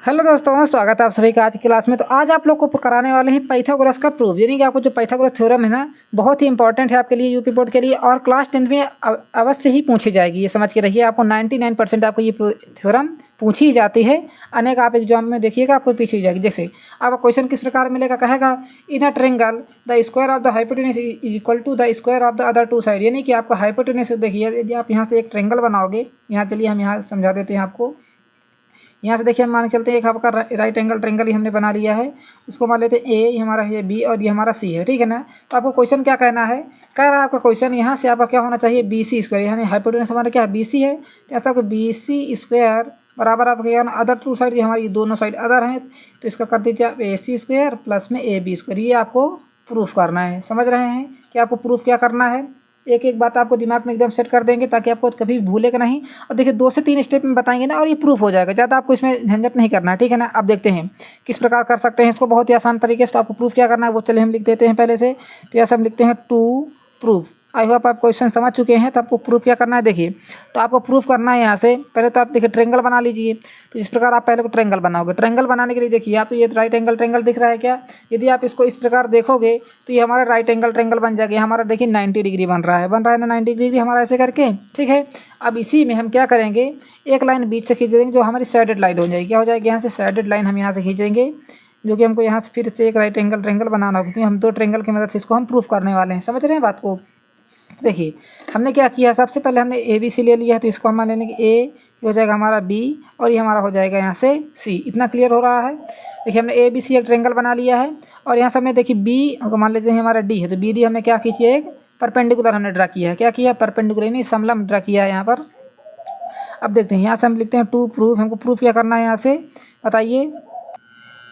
Hello दोस्तों, स्वागत है आप सभी का आज की क्लास में। तो आज आप लोग को कराने वाले हैं पाइथागोरस का प्रूफ, यानी कि आपको जो पाइथागोरस थ्योरम है ना, बहुत ही इंपॉर्टेंट है आपके लिए, यूपी बोर्ड के लिए, और क्लास 10th में अवश्य ही पूछी जाएगी। ये समझ के रहिए, आपको 99% आपको ये थ्योरम पूछी जाती है। अनेक आप एग्जाम में देखिएगा आपको पूछी जाएगी। जैसे आपका क्वेश्चन किस प्रकार मिलेगा, कहेगा in a triangle the square of the hypotenuse is equal to the square of the other two side, यानी कि आपका हाइपोटेन्यूज देखिए, यदि आप यहाँ से एक ट्रेंगल बनाओगे, यहाँ चलिए हम यहाँ समझा देते हैं आपको। यहाँ से देखिए हम मान के चलते हैं एक आपका राइट एंगल ट्रेंगल ही हमने बना लिया है। इसको मान लेते हैं ए, ये हमारा है बी और ये हमारा सी है, ठीक है ना। तो आपको क्वेश्चन क्या कहना है, कह रहा है आपका क्वेश्चन यहाँ से आपका क्या होना चाहिए, बी सी स्क्वायर, यानी हाइपोटेन्यूज हमारा क्या है, बी सी है। तो ऐसा आपको बी सी स्क्वायर बराबर आपका क्या अदर टू साइड, ये हमारी दोनों साइड अदर हैं, तो इसका कर दीजिए आप ए सी स्क्वायर प्लस में ए बी स्क्वायर। ये आपको प्रूफ करना है। समझ रहे हैं कि आपको प्रूफ क्या करना है। एक एक बात आपको दिमाग में एकदम सेट कर देंगे ताकि आपको कभी भूलेगा नहीं। और देखिए 2 से 3 स्टेप में बताएंगे ना, और ये प्रूफ हो जाएगा। ज़्यादा आपको इसमें झंझट नहीं करना है, ठीक है ना। अब देखते हैं किस प्रकार कर सकते हैं इसको बहुत ही आसान तरीके से। तो आपको प्रूफ क्या करना है वो चलिए हम लिख देते हैं पहले से। तो ऐसा हम लिखते हैं टू प्रूफ। आई होप आप क्वेश्चन समझ चुके हैं। तो आपको प्रूफ क्या करना है, देखिए तो आपको प्रूफ करना है यहाँ से। पहले तो आप देखिए ट्रेंगल बना लीजिए। तो इस प्रकार आप पहले को ट्रेंगल बनाओगे। ट्रेंगल बनाने के लिए देखिए आप, ये राइट एंगल ट्रेंगल दिख रहा है क्या, यदि आप इसको इस प्रकार देखोगे तो ये हमारा राइट एंगल ट्रेंगल बन जाएगा। हमारा देखिए 90 डिग्री बन रहा है ना, 90 डिग्री हमारा ऐसे करके, ठीक है। अब इसी में हम क्या करेंगे, एक लाइन बीच से खींच देंगे जो हमारी सैडेड लाइन हो जाएगी। क्या हो जाएगी, यहाँ से सैडेड लाइन हम यहाँ से खींचेंगे, जो कि हमको यहाँ से फिर से एक राइट एंगल ट्रेंगल बनाना होगा, क्योंकि हम 2 ट्रेंगल की मदद से इसको हम प्रूफ करने वाले हैं। समझ रहे हैं बात को। देखिए हमने क्या किया, सबसे पहले हमने ए बी सी ले लिया है। तो इसको हम मान लेंगे ए हो जाएगा हमारा बी और ये हमारा हो जाएगा यहाँ से सी। इतना क्लियर हो रहा है। देखिए हमने ए बी सी एक ट्रेंगल बना लिया है, और यहाँ से हमने देखिए बी मान लेते हैं हमारा डी है। तो बी डी हमने क्या खींची है, एक परपेंडिकुलर हमने ड्रा किया है। क्या किया, परपेंडिकुलर नहीं समलंब ड्रा किया है यहाँ पर। अब देखते हैं यहाँ से हम लिखते हैं टू प्रूफ। हमको प्रूफ क्या करना है यहाँ से, बताइए।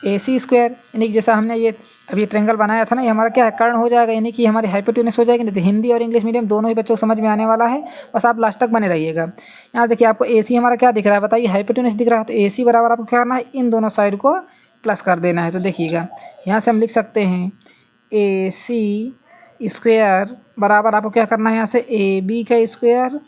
ए सी स्क्वायर, यानी कि जैसा हमने ये अभी ट्रेंगल बनाया था ना, ये हमारा क्या है, कर्ण हो जाएगा, यानी कि हमारी हाइपोटेन्यूज हो जाएगी। नहीं तो हिंदी और इंग्लिश मीडियम दोनों ही बच्चों को समझ में आने वाला है, बस आप लास्ट तक बने रहिएगा। यहाँ देखिए आपको ए सी हमारा क्या दिख रहा है, बताइए, हाइपोटेन्यूज दिख रहा है। तो ए सी बराबर आपको क्या करना है, इन दोनों साइड को प्लस कर देना है। तो देखिएगा यहाँ से हम लिख सकते हैं ए सी स्क्वायर बराबर आपको क्या करना है, यहाँ से ए बी का स्क्वायर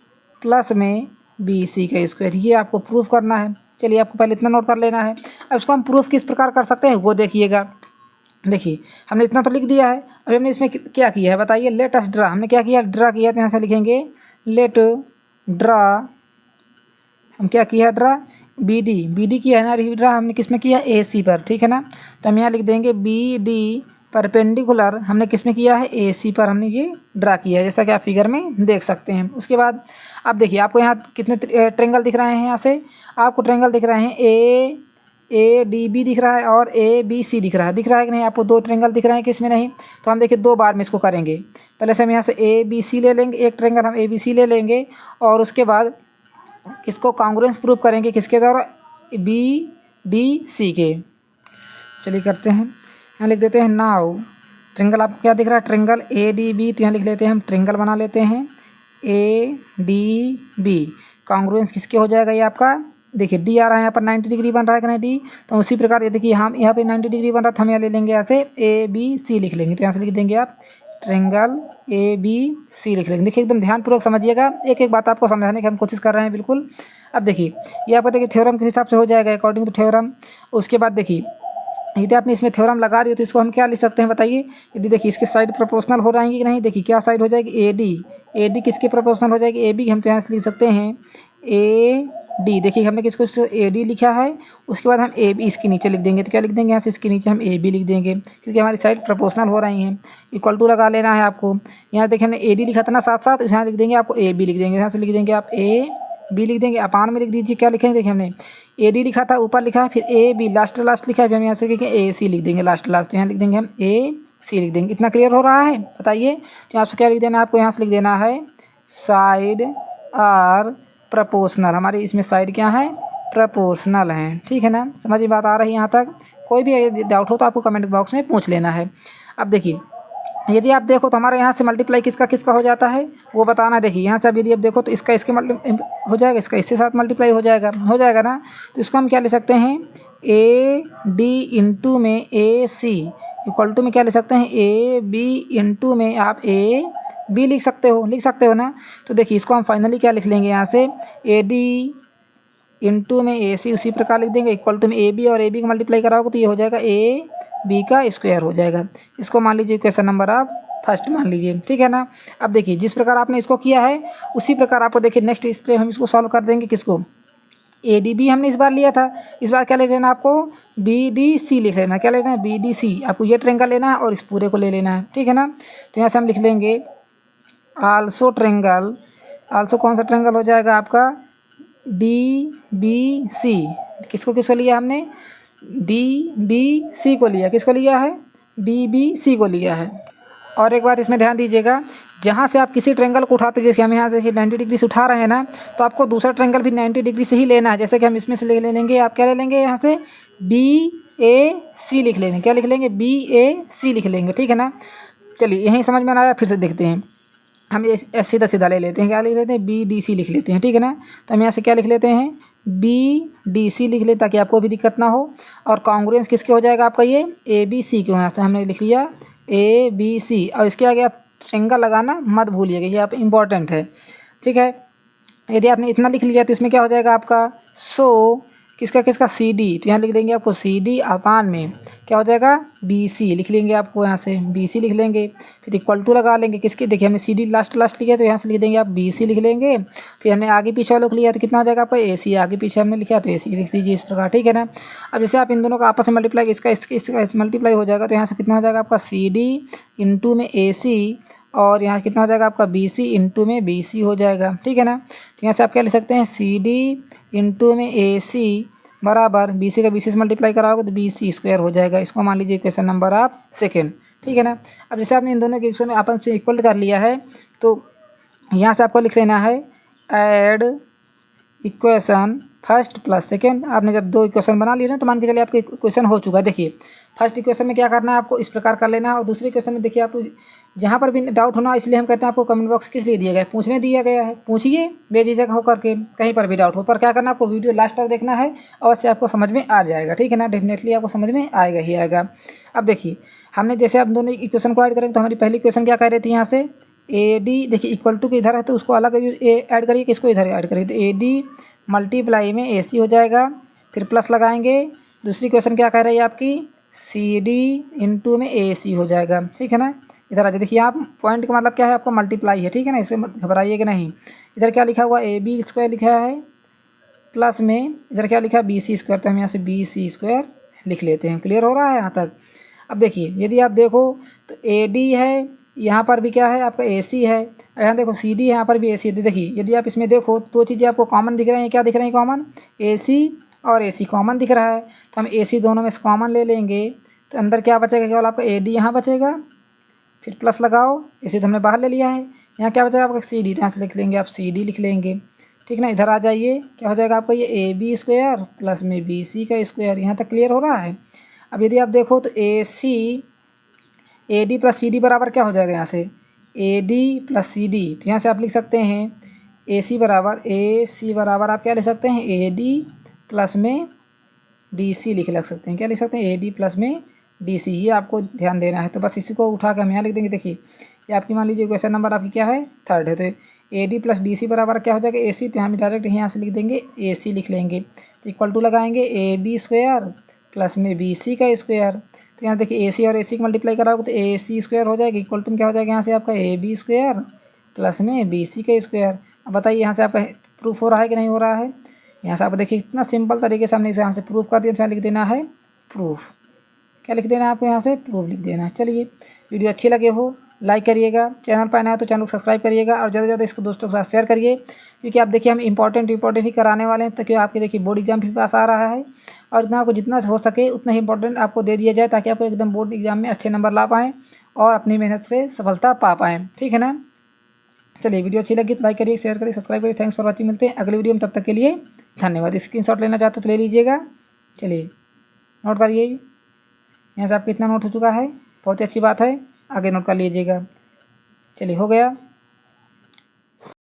प्लस में बी सी का स्क्वायर। ये आपको प्रूफ करना है। चलिए आपको पहले इतना नोट कर लेना है। अब इसको हम प्रूफ किस प्रकार कर सकते हैं वो देखिएगा। देखिए हमने इतना तो लिख दिया है। अभी हमने इसमें क्या किया है, बताइए। लेट अस ड्रा, हमने क्या किया, ड्रा किया। तो यहाँ से लिखेंगे लेट ड्रा, हम क्या किया, ड्रा बी डी किया है ना, ड्रा हमने किस में किया, ए सी पर, ठीक है ना। तो हम यहाँ लिख देंगे बी डी परपेंडिकुलर हमने किस में किया है, ए सी पर हमने ये ड्रा किया है, जैसा कि आप फिगर में देख सकते हैं। उसके बाद अब देखिए आपको यहाँ कितने ट्रेंगल दिख रहे हैं, यहाँ से आपको ट्रेंगल दिख रहे हैं ए डी बी दिख रहा है और ए बी सी दिख रहा है कि नहीं, आपको 2 ट्रेंगल दिख रहे हैं, किस में नहीं। तो हम देखिए 2 बार में इसको करेंगे। पहले से हम यहाँ से ए बी सी ले लेंगे, एक ट्रेंगल हम ए बी सी ले लेंगे, और उसके बाद इसको कांग्रुएंस प्रूफ करेंगे किसके द्वारा, बी डी सी के। चलिए करते हैं, यहाँ लिख देते हैं नाउ ट्रेंगल आपको क्या दिख रहा है, ट्रेंगल ए डी बी। तो यहाँ लिख लेते हैं हम ट्रेंगल बना लेते हैं ए डी बी। कांग्रुएंस किसके हो जाएगा, ये आपका देखिए डी आ रहा है यहाँ पर 90 डिग्री बन रहा है कि नहीं डी। तो उसी प्रकार ये देखिए हम यहाँ पे 90 डिग्री बन रहा था, हम यहाँ ले लेंगे यहाँ से ए बी सी लिख लेंगे। तो यहाँ से लिख देंगे आप ट्रेंगल ए बी सी लिख लेंगे। देखिए एकदम ध्यानपूर्वक समझिएगा, एक एक बात आपको समझाने की हम कोशिश कर रहे हैं बिल्कुल। अब देखिए ये आपको देखिए थ्योरम के हिसाब से हो जाएगा अकॉर्डिंग टू थ्योरम। उसके बाद देखिए यदि आपने इसमें थ्योरम लगा दिया तो इसको हम क्या लिख सकते हैं, बताइए। यदि देखिए इसकी साइड प्रोपोर्शनल हो रहेंगी कि नहीं, देखिए क्या साइड हो जाएगी, ए डी किसकी प्रोपोर्शनल हो जाएगी, ए बी। हम तो यहाँ से लिख सकते हैं ए डी। देखिए हमने किसको ए डी लिखा है, उसके बाद हम ए बी इसके नीचे लिख देंगे। तो क्या लिख देंगे, यहाँ से इसके नीचे हम ए बी लिख देंगे, क्योंकि हमारी साइड प्रोपोर्शनल हो रही हैं। इक्वल टू लगा लेना है आपको। यहाँ देखिए हमने ए डी लिखा था ना, साथ साथ यहाँ लिख देंगे आपको ए बी लिख देंगे। यहाँ से लिख देंगे आप ए बी लिख देंगे, अपान में लिख दीजिए। क्या लिखेंगे, देखिए हमने ए डी लिखा था, ऊपर लिखा है, फिर ए बी लास्ट लिखा है, फिर हम यहाँ से लिखेंगे ए सी लिख देंगे लास्ट। यहाँ लिख देंगे हम ए सी लिख देंगे। इतना क्लियर हो रहा है, बताइए। तो आपसे क्या लिख देना है, आपको यहाँ से लिख देना है साइड आर प्रोपोर्शनल। हमारी इसमें साइड क्या है, प्रोपोर्शनल है, ठीक है ना। समझ में बात आ रही है यहाँ तक। कोई भी डाउट हो तो आपको कमेंट बॉक्स में पूछ लेना है। अब देखिए यदि आप देखो तो हमारे यहाँ से मल्टीप्लाई किसका हो जाता है वो बताना। देखिए यहाँ से अब यदि आप देखो तो इसका इसके हो जाएगा, इसका इसके साथ मल्टीप्लाई हो जाएगा ना। तो इसको हम क्या ले सकते हैं, ए डी इंटू में ए सी इक्वल टू में क्या ले सकते हैं, ए बी इंटू में आप ए बी लिख सकते हो ना। तो देखिए इसको हम फाइनली क्या लिख लेंगे, यहाँ से ए डी इंटू में ए सी उसी प्रकार लिख देंगे इक्वल टू में ए बी, और ए बी का मल्टीप्लाई कराओगे तो ये हो जाएगा ए बी का स्क्वायर हो जाएगा। इसको मान लीजिए क्वेश्चन नंबर आप फर्स्ट मान लीजिए, ठीक है ना। अब देखिए जिस प्रकार आपने इसको किया है उसी प्रकार आपको देखिए नेक्स्ट स्टेप हम इसको सॉल्व कर देंगे। किसको? ए डी बी हमने इस बार लिया था, इस बार क्या लिख लेना आपको? बी डी सी लिख लेना। क्या लेना है? B D C. आपको ये ट्रेंगल लेना है और इस पूरे को ले लेना है, ठीक है ना। तो यहाँ से हम लिख लेंगे आल्सो ट्रेंगल, आल्सो कौन सा ट्रेंगल हो जाएगा आपका? D B C. किसको किसको लिया हमने? डी बी सी को लिया। किसको लिया है? डी बी सी को लिया है। और एक बात इसमें ध्यान दीजिएगा, जहाँ से आप किसी ट्रेंगल को उठाते, जैसे हम यहाँ से 90 डिग्री से उठा रहे हैं ना, तो आपको दूसरा ट्रेंगल भी 90 डिग्री से ही लेना है। जैसे कि हम इसमें से ले लेंगे, आप क्या ले लेंगे यहाँ से? बी ए सी लिख लेंगे। क्या लिख लेंगे? बी ए सी लिख लेंगे, ठीक है ना। चलिए यहीं समझ में आया, फिर से देखते हैं। हम ये सीधा सीधा ले लेते हैं। क्या लिख लेते हैं? बी डी सी लिख लेते हैं, ठीक है ना। तो हम यहाँ से क्या लिख लेते हैं? बी डी सी लिख लेते ताकि आपको भी दिक्कत ना हो। और कॉन्ग्रुएंस किसके हो जाएगा आपका? ये ए बी सी के। यहाँ से हमने लिख लिया ए बी सी, और इसके आगे आप ट्रेंगल लगाना मत भूलिएगा, ये आप इम्पॉर्टेंट है, ठीक है। यदि आपने इतना लिख लिया तो इसमें क्या हो जाएगा आपका? सो किसका किसका? C D. तो यहाँ लिख देंगे आपको सी डी अपान में क्या हो जाएगा? बी सी लिख लेंगे। आपको यहाँ से बी सी लिख लेंगे, फिर इक्वल टू लगा लेंगे। किसके? देखिए हमने सी डी लास्ट लिया, तो यहाँ से लिख देंगे आप बी सी लिख लेंगे। फिर हमने आगे पीछे वालों को लिया तो कितना हो जाएगा आपका? ए सी। आगे पीछे हमने लिखा तो ए सी लिख दीजिए इस प्रकार, ठीक है ना। अब जैसे आप इन दोनों का आपस में मल्टीप्लाई, इसका मल्टीप्लाई हो जाएगा, तो यहाँ से कितना हो जाएगा आपका? सी डी इंटू में ए सी, और यहाँ कितना हो जाएगा आपका? बी सी इंटू में बी सी हो जाएगा, ठीक है ना। तो यहाँ से आप क्या लिख सकते हैं? सी डी इंटू में ए सी बराबर बी सी का बी सी से मल्टीप्लाई कराओगे तो बी सी स्क्वायर हो जाएगा। इसको मान लीजिए क्वेश्चन नंबर आप सेकेंड, ठीक है ना। अब जैसे आपने इन दोनों के इक्वेशन में आपस में इक्वल कर लिया है, तो यहाँ से आपको लिख लेना है add equation first plus second. आपने जब दो इक्वेशन बना लिए ना, तो मान के चलिए आपके इक्वेशन हो चुका है। देखिए फर्स्ट इक्वेशन में क्या करना है आपको? इस प्रकार कर लेना है। और दूसरे इक्वेशन में देखिए आपको जहाँ पर भी डाउट होना, इसलिए हम कहते हैं आपको कमेंट बॉक्स किस लिए दिया गया है? पूछने दिया गया है। पूछिए बेझिझक होकर के, कहीं पर भी डाउट हो। पर क्या करना है आपको? वीडियो लास्ट तक देखना है, अवश्य आपको समझ में आ जाएगा, ठीक है ना। डेफिनेटली आपको समझ में आएगा ही आएगा। अब देखिए हमने जैसे आप दोनों इक्वेशन को ऐड करेंगे, तो हमारी पहली इक्वेशन क्या कह रही थी? यहाँ से ए डी, देखिए इक्वल टू के इधर है तो उसको अलग ऐड करिए, किसको इधर ऐड करिए, तो ए डी मल्टीप्लाई में ए सी हो जाएगा। फिर प्लस लगाएंगे। दूसरी क्वेश्चन क्या कह रही है आपकी? सी डी इंटू में ए सी हो जाएगा, ठीक है ना। इधर आ जाए, देखिए आप पॉइंट का मतलब क्या है आपका? मल्टीप्लाई है, ठीक है ना। इससे मत घबराइएगा नहीं। इधर क्या लिखा हुआ? ए बी स्क्वायर लिखा है, प्लस में इधर क्या लिखा है? B C square. तो हम यहाँ से बी सी स्क्वायर लिख लेते हैं। क्लियर हो रहा है यहाँ तक? अब देखिए यदि आप देखो तो ए डी है, यहाँ पर भी क्या है आपका? ए सी है। यहाँ देखो सी डी है, यहाँ पर भी ए सी है। देखिए यदि आप इसमें देखो दो चीज़ें आपको कॉमन दिख रही हैं। क्या दिख रही हैं कॉमन? ए सी और ए सी कॉमन दिख रहा है, तो हम ए सी दोनों में से कॉमन ले लेंगे। तो अंदर क्या बचेगा? केवल आपका ए डी यहाँ बचेगा, फिर प्लस लगाओ। इसे तो हमने बाहर ले लिया है। यहाँ क्या बचेगा आपका? C D. तो यहाँ से लिख लेंगे आप सी डी लिख लेंगे, ठीक ना। इधर आ जाइए, क्या हो जाएगा आपका? ये ए बी स्क्वायर प्लस में बी सी का स्क्वायर। यहाँ तक क्लियर हो रहा है? अब यदि आप देखो तो A C A D plus C D बराबर क्या हो जाएगा? यहाँ से A D plus C D. तो यहाँ से आप लिख सकते हैं ए सी बराबर आप क्या लिख सकते हैं? ए डी प्लस में डी सी लिख सकते हैं। क्या लिख सकते हैं? ए डी प्लस में डी सी। ये आपको ध्यान देना है। तो बस इसी को उठा के हम यहाँ लिख देंगे। देखिए ये आपकी मान लीजिए क्वेश्चन नंबर आपकी क्या है? थर्ड है। तो A D plus D C बराबर क्या हो जाएगा? ए सी। तो हम डायरेक्ट यहाँ से लिख देंगे ए सी लिख लेंगे। तो इक्वल टू लगाएंगे ए बी स्क्वायर प्लस में बी सी का स्क्वायर। तो यहाँ देखिए ए सी और ए सी को मल्टीप्लाई कराओगे तो ए सी स्क्वायर हो जाएगा। इक्वल टू में क्या हो जाएगा? यहाँ से आपका ए बी स्क्वायर प्लस में बी सी का स्क्वायर। अब बताइए यहाँ से आपका प्रूफ हो रहा है कि नहीं हो रहा है? यहाँ से आप देखिए कितना सिंपल तरीके से हमने इसे यहाँ से प्रूफ कर दिया। यहाँ लिख देना है प्रूफ। क्या लिख देना है आपको? यहाँ से प्रूफ लिख देना है। चलिए वीडियो अच्छी लगे हो लाइक करिएगा, चैनल पर नया है तो चैनल को सब्सक्राइब करिएगा, और ज़्यादा से ज़्यादा इसको दोस्तों के साथ शेयर करिए, क्योंकि आप देखिए हम इंपॉर्टेंट ही कराने वाले हैं, ताकि आपके देखिए बोर्ड एग्जाम भी पास आ रहा है, और इतना आपको जितना हो सके उतना ही इंपॉर्टेंट आपको दे दिया जाए, ताकि आप एकदम बोर्ड एग्जाम में अच्छे नंबर ला पाएँ और अपनी मेहनत से सफलता पा पाएँ, ठीक है ना। चलिए वीडियो अच्छी लगी तो लाइक करिए, शेयर करिए, सब्सक्राइब करिए। Thanks for watching. मिलते हैं अगली वीडियो में, तब तक के लिए धन्यवाद। स्क्रीनशॉट लेना चाहते हो तो ले लीजिएगा। चलिए नोट करिए, यहाँ से आपका इतना नोट हो चुका है, बहुत ही अच्छी बात है, आगे नोट कर लीजिएगा। चलिए हो गया।